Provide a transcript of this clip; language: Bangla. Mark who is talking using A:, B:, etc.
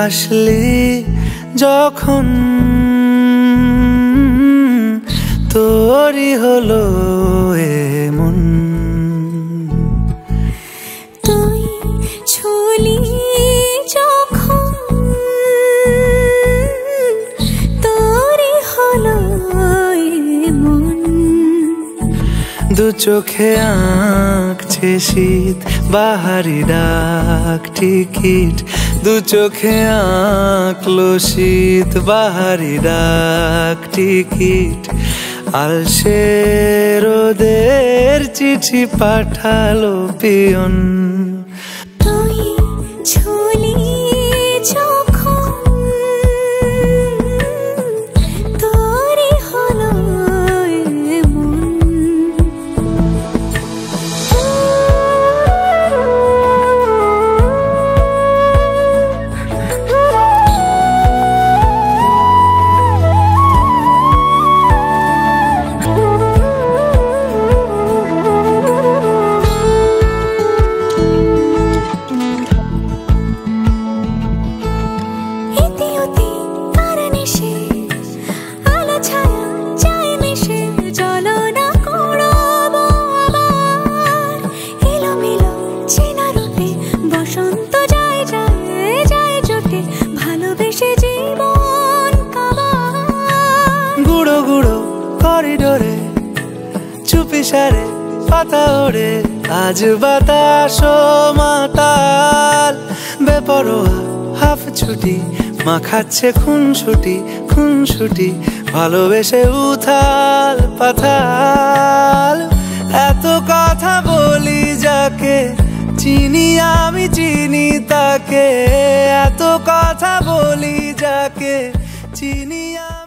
A: আসলি যখন তোরই হলো এমন।
B: তুই ছুলি যখন তোরই হলো এমন।
A: দু চোখে আঁকছে শীত বাহারি ডাক টিকিট, দু চোখে আঁকলো শীত বাহারি ডাক টিকিট। আলসে রোদের চিঠি পাঠালো পিয়ন।
B: তুই ছুলি যখন তোরই হলো এমন।
A: গুঁড়ো গুঁড়ো করিডোরে চুপি সারে পাতা ওড়ে, আজ বাতাস মাতাল বেপরোয়া হাফ ছুটি মাখাচ্ছে খুনসুটি খুনসুটি, ভালোবেসে উথাল পাথাল। এত কথা বলি যাকে চিনি আমি চিনি তাকে, এত কথা বলি যাকে চিনি আমি।